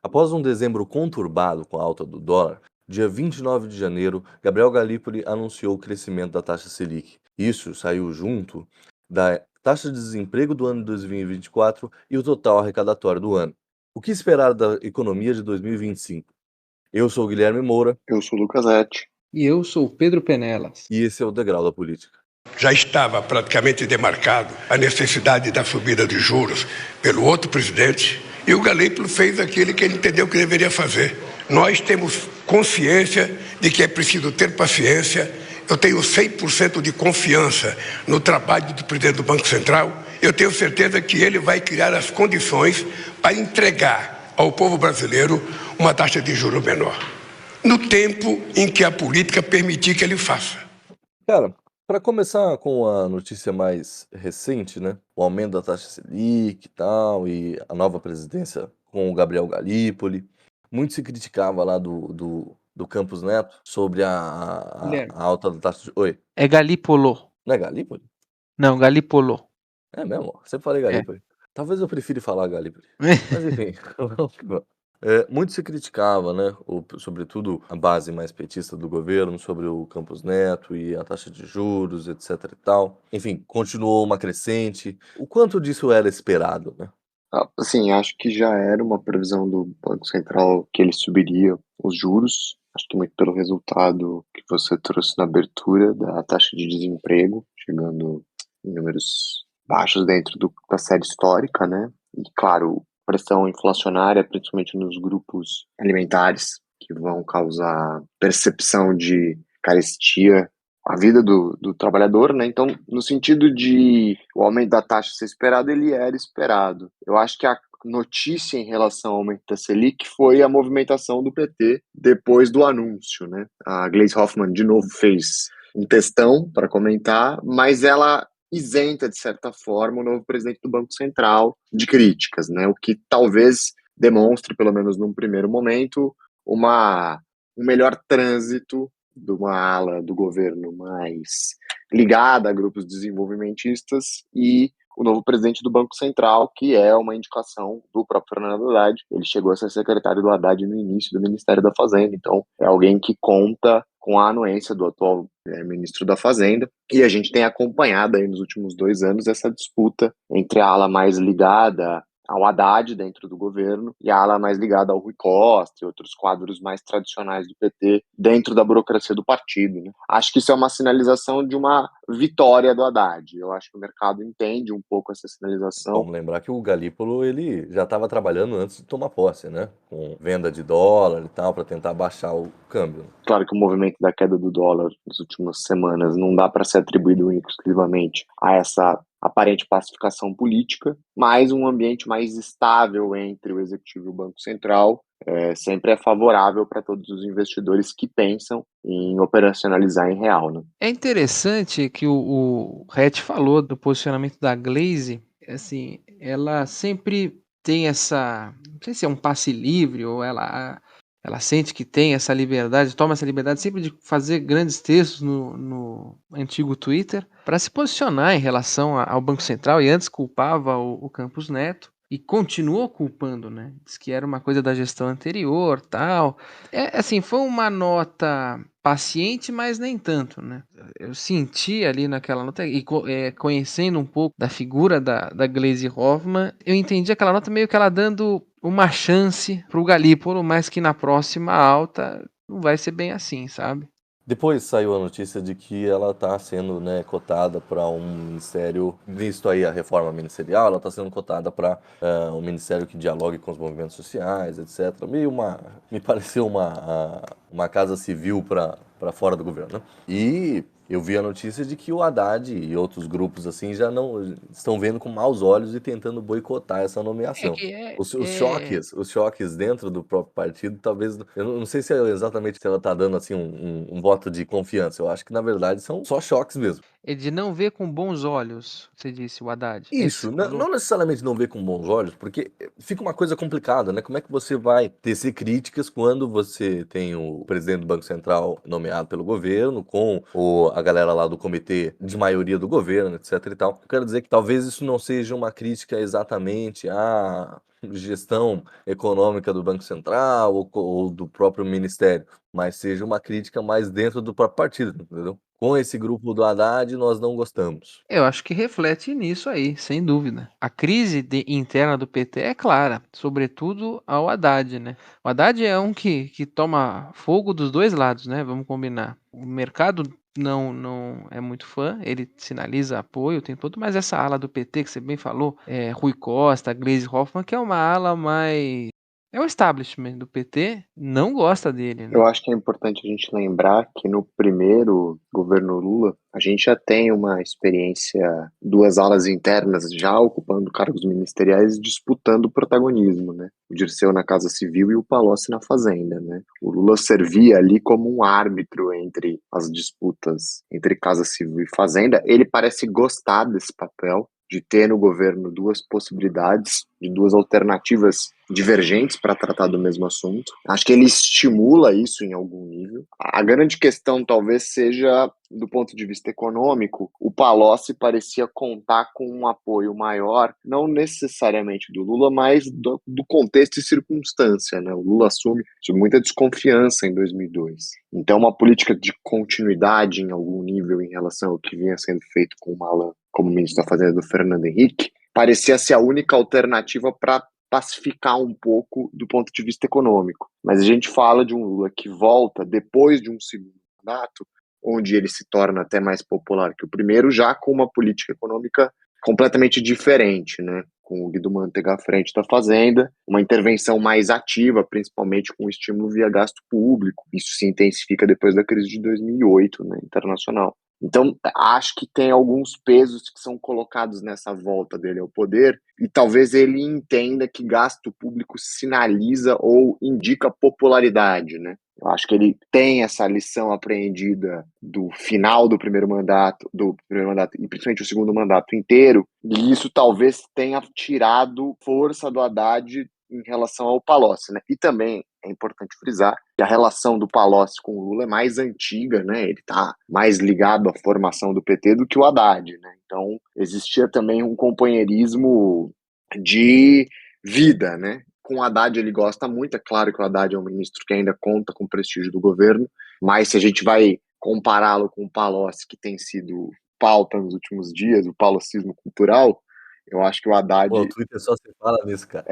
Após um dezembro conturbado com a alta do dólar, dia 29 de janeiro, Gabriel Gallipoli anunciou o crescimento da taxa Selic. Isso saiu junto da taxa de desemprego do ano de 2024 e o total arrecadatório do ano. O que esperar da economia de 2025? Eu sou o Guilherme Moura Eu sou o Lucas Etti. E eu sou o Pedro Penelas. e esse é o Degrau da Política. Já estava praticamente demarcado a necessidade da subida de juros pelo outro presidente e o Gallipoli fez aquilo que ele entendeu que deveria fazer. Nós temos consciência de que é preciso ter paciência. Eu tenho 100% de confiança no trabalho do presidente do Banco Central. Eu tenho certeza que ele vai criar as condições para entregar ao povo brasileiro uma taxa de juros menor, no tempo em que a política permitir que ele faça. Cara, para começar com a notícia mais recente, né? O aumento da taxa Selic e tal, e a nova presidência com o Gabriel Gallipoli. Muito se criticava lá do Campos Neto sobre Guilherme. a alta da taxa de... Oi, É Gallipolo. não é Gallipoli? Não, Gallipolo. É mesmo? Sempre falei Gallipoli. Talvez eu prefira falar Gallipoli. Mas enfim, muito se criticava, né, sobretudo a base mais petista do governo, sobre o Campos Neto e a taxa de juros, etc e tal. Enfim, continuou uma crescente. O quanto disso era esperado, né? Assim, acho que já era uma previsão do Banco Central que ele subiria os juros. Acho que muito pelo resultado que você trouxe na abertura da taxa de desemprego, chegando em números baixos dentro da série histórica, né? E, claro, pressão inflacionária, principalmente nos grupos alimentares, que vão causar percepção de carestia à vida do trabalhador, né? Então, no sentido de o aumento da taxa ser esperado, ele era esperado. Eu acho que a notícia em relação ao aumento da Selic foi a movimentação do PT depois do anúncio, né? A Gleisi Hoffmann, de novo, fez um textão para comentar, mas ela isenta, de certa forma, o novo presidente do Banco Central de críticas, né? O que talvez demonstre, pelo menos num primeiro momento, um melhor trânsito de uma ala do governo mais ligada a grupos desenvolvimentistas e o novo presidente do Banco Central, que é uma indicação do próprio Fernando Haddad. Ele chegou a ser secretário do Haddad no início do Ministério da Fazenda, então é alguém que conta com a anuência do atual ministro da Fazenda, e a gente tem acompanhado aí nos últimos 2 anos essa disputa entre a ala mais ligada ao Haddad dentro do governo e a ala mais ligada ao Rui Costa e outros quadros mais tradicionais do PT dentro da burocracia do partido, né? Acho que isso é uma sinalização de uma vitória do Haddad. Eu acho que o mercado entende um pouco essa sinalização. Vamos lembrar que o Gallipoli, ele já estava trabalhando antes de tomar posse, né? Com venda de dólar e tal, para tentar baixar o câmbio. Claro que o movimento da queda do dólar nas últimas semanas não dá para ser atribuído único exclusivamente a essa aparente pacificação política, mas um ambiente mais estável entre o Executivo e o Banco Central sempre é favorável para todos os investidores que pensam em operacionalizar em real, né? É interessante que o Hatch falou do posicionamento da Gleisi. Assim, ela sempre tem essa, não sei se é um passe livre ou ela sente que tem essa liberdade, toma essa liberdade sempre de fazer grandes textos no antigo Twitter para se posicionar em relação ao Banco Central, e antes culpava o Campos Neto e continuou culpando, né? Diz que era uma coisa da gestão anterior, tal. Assim, foi uma nota paciente, mas nem tanto, né? Eu senti ali naquela nota, e conhecendo um pouco da figura da Gleisi Hoffmann, eu entendi aquela nota meio que ela dando uma chance pro Gallipoli, mas que na próxima alta não vai ser bem assim, sabe? Depois saiu a notícia de que ela está sendo, né, cotada para um ministério, visto aí a reforma ministerial, ela está sendo cotada para um ministério que dialogue com os movimentos sociais, etc. Me pareceu uma casa civil para fora do governo, né? E eu vi a notícia de que o Haddad e outros grupos assim já não estão vendo com maus olhos e tentando boicotar essa nomeação. Os choques dentro do próprio partido, talvez, eu não sei se é exatamente se ela está dando assim um voto de confiança. Eu acho que na verdade são só choques mesmo. É de não ver com bons olhos, você disse, o Haddad. Isso, não necessariamente não ver com bons olhos, porque fica uma coisa complicada, né? Como é que você vai tecer críticas quando você tem o presidente do Banco Central nomeado pelo governo, com a galera lá do comitê de maioria do governo, etc e tal. Eu quero dizer que talvez isso não seja uma crítica exatamente gestão econômica do Banco Central ou do próprio ministério, mas seja uma crítica mais dentro do próprio partido, entendeu? Com esse grupo do Haddad, nós não gostamos. Eu acho que reflete nisso aí, sem dúvida. A crise interna do PT é clara, sobretudo ao Haddad, né? O Haddad é um que toma fogo dos dois lados, né? Vamos combinar. O mercado não é muito fã, ele sinaliza apoio, tem tudo, mas essa ala do PT que você bem falou, Rui Costa, Gleisi Hoffmann, que é uma ala mais... É o establishment do PT, não gosta dele, né? Eu acho que é importante a gente lembrar que no primeiro governo Lula, a gente já tem uma experiência, duas alas internas já ocupando cargos ministeriais disputando o protagonismo, né? O Dirceu na Casa Civil e o Palocci na Fazenda, né? O Lula servia ali como um árbitro entre as disputas entre Casa Civil e Fazenda. Ele parece gostar desse papel, de ter no governo duas possibilidades, de duas alternativas divergentes para tratar do mesmo assunto. Acho que ele estimula isso em algum nível. A grande questão talvez seja, do ponto de vista econômico, o Palocci parecia contar com um apoio maior, não necessariamente do Lula, mas do contexto e circunstância, né? O Lula assume muita desconfiança em 2002. Então, uma política de continuidade em algum nível em relação ao que vinha sendo feito com o Malan como ministro da Fazenda do Fernando Henrique, parecia ser a única alternativa para pacificar um pouco do ponto de vista econômico. Mas a gente fala de um Lula que volta depois de um segundo mandato, onde ele se torna até mais popular que o primeiro, já com uma política econômica completamente diferente, né? Com o Guido Mantega à frente da Fazenda, uma intervenção mais ativa, principalmente com estímulo via gasto público. Isso se intensifica depois da crise de 2008, né, internacional. Então, acho que tem alguns pesos que são colocados nessa volta dele ao poder e talvez ele entenda que gasto público sinaliza ou indica popularidade, né? Eu acho que ele tem essa lição apreendida do final do primeiro mandato e principalmente o segundo mandato inteiro, e isso talvez tenha tirado força do Haddad em relação ao Palocci, né? E também é importante frisar que a relação do Palocci com o Lula é mais antiga, né? Ele está mais ligado à formação do PT do que o Haddad, né? Então, existia também um companheirismo de vida, né? Com o Haddad ele gosta muito, é claro que o Haddad é um ministro que ainda conta com o prestígio do governo, mas se a gente vai compará-lo com o Palocci, que tem sido pauta nos últimos dias, o palocismo cultural, eu acho que o Haddad... Pô, o Twitter só se fala nisso, cara.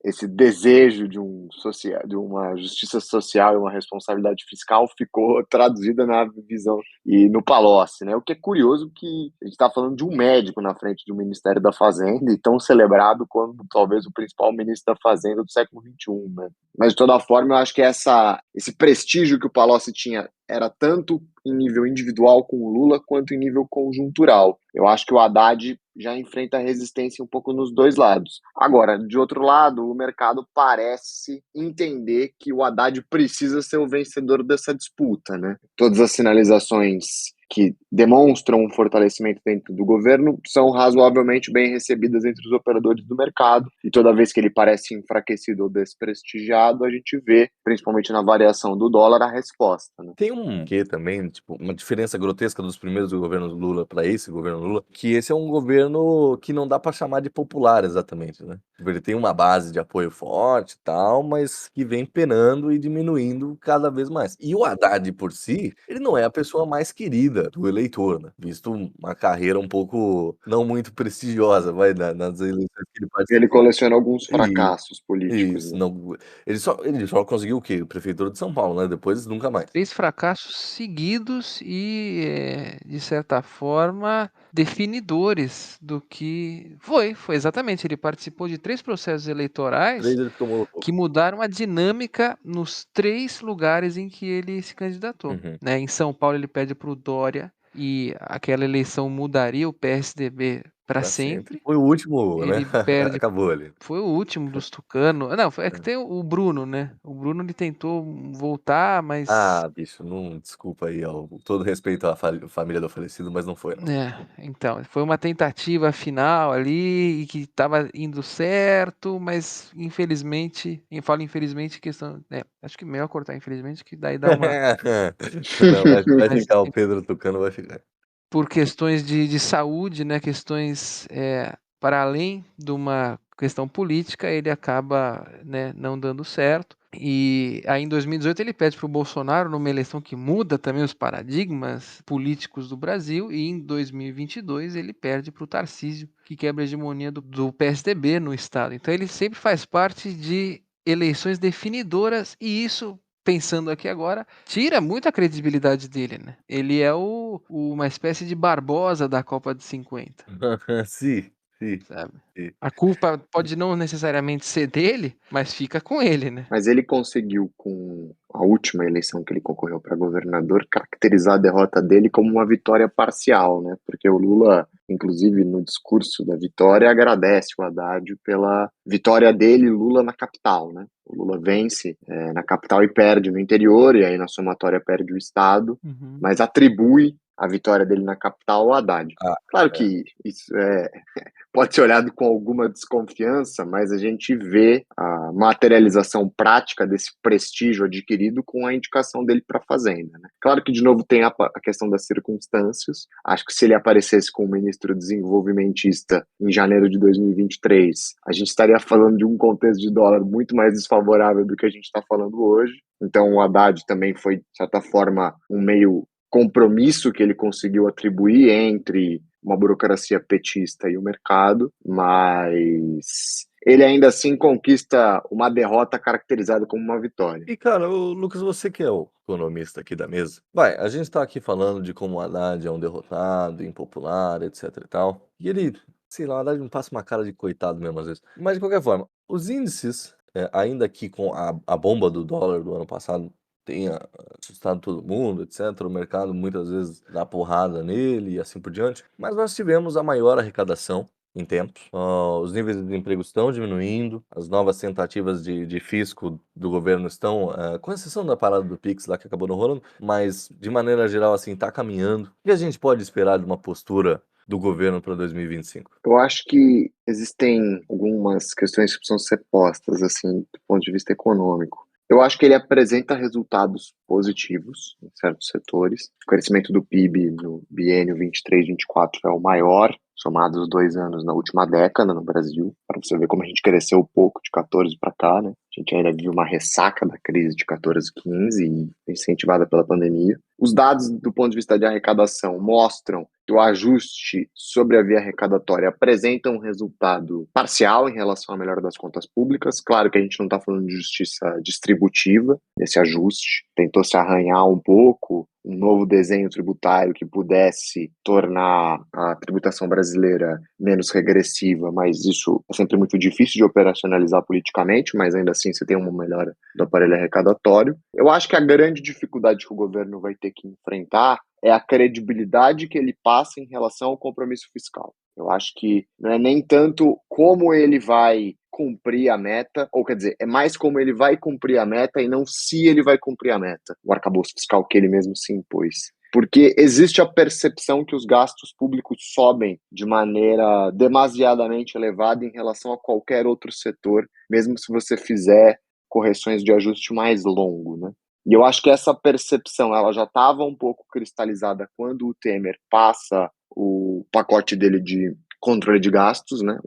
Esse desejo de uma justiça social e uma responsabilidade fiscal ficou traduzida na visão e no Palocci, né? O que é curioso que a gente está falando de um médico na frente do Ministério da Fazenda e tão celebrado como talvez o principal ministro da Fazenda do século XXI, né? Mas, de toda forma, eu acho que esse prestígio que o Palocci tinha era tanto em nível individual com o Lula quanto em nível conjuntural. Eu acho que o Haddad já enfrenta resistência um pouco nos dois lados. Agora, de outro lado, o mercado parece entender que o Haddad precisa ser o vencedor dessa disputa, né? Todas as sinalizações que demonstram um fortalecimento dentro do governo são razoavelmente bem recebidas entre os operadores do mercado, e toda vez que ele parece enfraquecido ou desprestigiado, a gente vê, principalmente na variação do dólar, a resposta, né? Tem um que também, tipo, uma diferença grotesca dos primeiros governos Lula para esse governo Lula, que esse é um governo que não dá para chamar de popular exatamente, né? Ele tem uma base de apoio forte e tal, mas que vem penando e diminuindo cada vez mais. E o Haddad por si, ele não é a pessoa mais querida do eleitor, né? Visto uma carreira um pouco não muito prestigiosa, nas eleições que ele participou. Ele coleciona alguns fracassos políticos. Isso, né? não, ele só conseguiu o quê? Prefeitura de São Paulo, né? Depois nunca mais. 3 fracassos seguidos e, de certa forma, definidores do que foi exatamente. Ele participou de 3 processos eleitorais 3 ele tomou que mudaram a dinâmica nos 3 lugares em que ele se candidatou. Uhum. Né? Em São Paulo ele pede para o Dória e aquela eleição mudaria o PSDB para sempre. Foi o último, Ele né? perde. Acabou ali. Foi o último dos tucanos. Não, é que tem o Bruno, né? O Bruno ele tentou voltar, mas. Ah, bicho, não, desculpa aí, todo respeito à família do falecido, mas não foi, não. Então, foi uma tentativa final ali e que estava indo certo, mas infelizmente, falo infelizmente, questão. Acho que melhor cortar infelizmente, que daí dá uma. Não, vai ficar, o Pedro Tucano vai ficar. Por questões de saúde, né? Questões para além de uma questão política, ele acaba, né, não dando certo. E aí em 2018 ele pede para o Bolsonaro numa eleição que muda também os paradigmas políticos do Brasil, e em 2022 ele perde para o Tarcísio, que quebra a hegemonia do PSDB no estado. Então ele sempre faz parte de eleições definidoras, e isso, pensando aqui agora, tira muito a credibilidade dele, né? Ele é uma espécie de Barbosa da Copa de 50, Sim, sim, sabe? sim. A culpa pode não necessariamente ser dele, mas fica com ele, né? Mas ele conseguiu, com a última eleição que ele concorreu para governador, caracterizar a derrota dele como uma vitória parcial, né? Porque o Lula, inclusive no discurso da vitória, agradece o Haddad pela vitória dele, Lula, na capital, né? O Lula vence na capital e perde no interior, e aí na somatória perde o estado, mas atribui a vitória dele na capital ao Haddad. Ah, Claro que isso pode ser olhado com alguma desconfiança, mas a gente vê a materialização prática desse prestígio adquirido com a indicação dele para a Fazenda, né? Claro que, de novo, tem a questão das circunstâncias. Acho que se ele aparecesse como ministro desenvolvimentista em janeiro de 2023, a gente estaria falando de um contexto de dólar muito mais desfavorável do que a gente está falando hoje. Então, o Haddad também foi, de certa forma, um meio compromisso que ele conseguiu atribuir entre uma burocracia petista e o mercado, mas ele ainda assim conquista uma derrota caracterizada como uma vitória. E, cara, Lucas, você que é o economista aqui da mesa, a gente tá aqui falando de como o Haddad é um derrotado, impopular, etc e tal, e ele, sei lá, o Haddad me passa uma cara de coitado mesmo às vezes. Mas, de qualquer forma, os índices, ainda que com a bomba do dólar do ano passado tenha assustado todo mundo, etc. O mercado muitas vezes dá porrada nele e assim por diante. Mas nós tivemos a maior arrecadação em tempos. Os níveis de desemprego estão diminuindo, as novas tentativas de fisco do governo estão, com exceção da parada do Pix lá que acabou não rolando, mas de maneira geral assim está caminhando. O que a gente pode esperar de uma postura do governo para 2025? Eu acho que existem algumas questões que precisam ser postas assim do ponto de vista econômico. Eu acho que ele apresenta resultados positivos em certos setores. O crescimento do PIB no biênio 23-24 é o maior, somados os 2 anos na última década no Brasil, para você ver como a gente cresceu pouco de 14 para cá, né? A gente ainda vive uma ressaca da crise de 14-15 e incentivada pela pandemia. Os dados do ponto de vista de arrecadação mostram que o ajuste sobre a via arrecadatória apresenta um resultado parcial em relação à melhora das contas públicas. Claro que a gente não está falando de justiça distributiva, esse ajuste tentou se arranhar um pouco, um novo desenho tributário que pudesse tornar a tributação brasileira menos regressiva, mas isso é sempre muito difícil de operacionalizar politicamente, mas ainda assim você tem uma melhora do aparelho arrecadatório. Eu acho que a grande dificuldade que o governo vai ter que enfrentar é a credibilidade que ele passa em relação ao compromisso fiscal. Eu acho que não é nem tanto como ele vai cumprir a meta, ou quer dizer, é mais como ele vai cumprir a meta e não se ele vai cumprir a meta, o arcabouço fiscal que ele mesmo se impôs. Porque existe a percepção que os gastos públicos sobem de maneira demasiadamente elevada em relação a qualquer outro setor, mesmo se você fizer correções de ajuste mais longo, né? E eu acho que essa percepção ela já estava um pouco cristalizada quando o Temer passa o pacote dele de controle de gastos, né?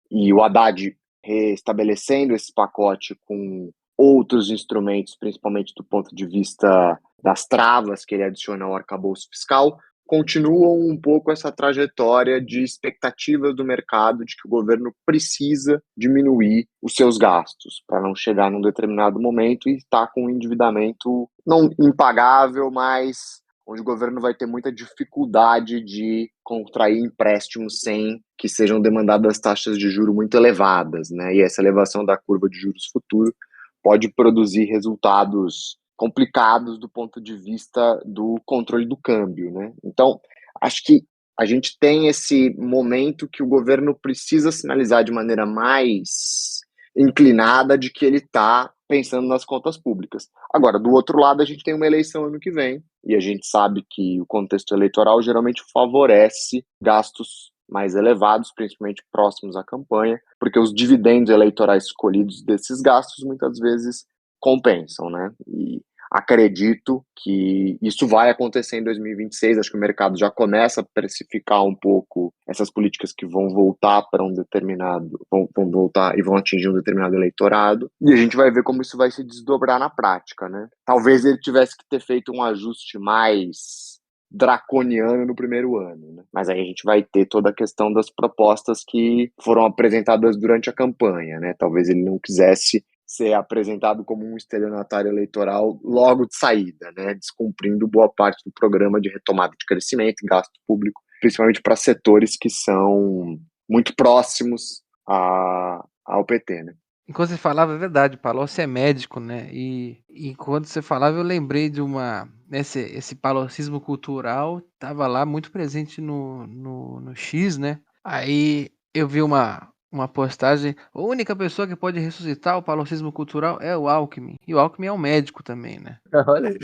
E o Haddad restabelecendo esse pacote com outros instrumentos, principalmente do ponto de vista das travas que ele adiciona ao arcabouço fiscal, continuam um pouco essa trajetória de expectativas do mercado de que o governo precisa diminuir os seus gastos para não chegar num determinado momento e estar com um endividamento não impagável, mas onde o governo vai ter muita dificuldade de contrair empréstimos sem que sejam demandadas taxas de juros muito elevadas, né? E essa elevação da curva de juros futuro pode produzir resultados complicados do ponto de vista do controle do câmbio, né? Então, acho que a gente tem esse momento que o governo precisa sinalizar de maneira mais inclinada de que ele está pensando nas contas públicas. Agora, do outro lado, a gente tem uma eleição ano que vem, e a gente sabe que o contexto eleitoral geralmente favorece gastos mais elevados, principalmente próximos à campanha, porque os dividendos eleitorais escolhidos desses gastos muitas vezes compensam, né? E acredito que isso vai acontecer em 2026. Acho que o mercado já começa a precificar um pouco essas políticas que vão voltar para um determinado, vão voltar e vão atingir um determinado eleitorado. E a gente vai ver como isso vai se desdobrar na prática, né? Talvez ele tivesse que ter feito um ajuste mais draconiano no primeiro ano, né? Mas aí a gente vai ter toda a questão das propostas que foram apresentadas durante a campanha, né? Talvez ele não quisesse ser apresentado como um estelionatário eleitoral logo de saída, né? Descumprindo boa parte do programa de retomada de crescimento e gasto público, principalmente para setores que são muito próximos ao PT, né? Enquanto você falava, é verdade, o Palocci é médico, né? E enquanto você falava, eu lembrei de esse palocismo cultural estava lá muito presente no X, né? Aí eu vi uma postagem, a única pessoa que pode ressuscitar o palocismo cultural é o Alckmin. E o Alckmin é um médico também, né? Olha aí.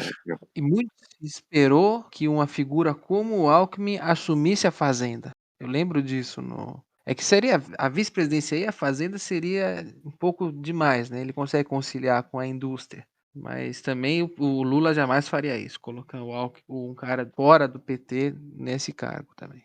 E muito se esperou que uma figura como o Alckmin assumisse a Fazenda. Eu lembro disso É que seria a vice-presidência e a Fazenda seria um pouco demais, né? Ele consegue conciliar com a indústria. Mas também o Lula jamais faria isso, colocar um cara fora do PT nesse cargo também.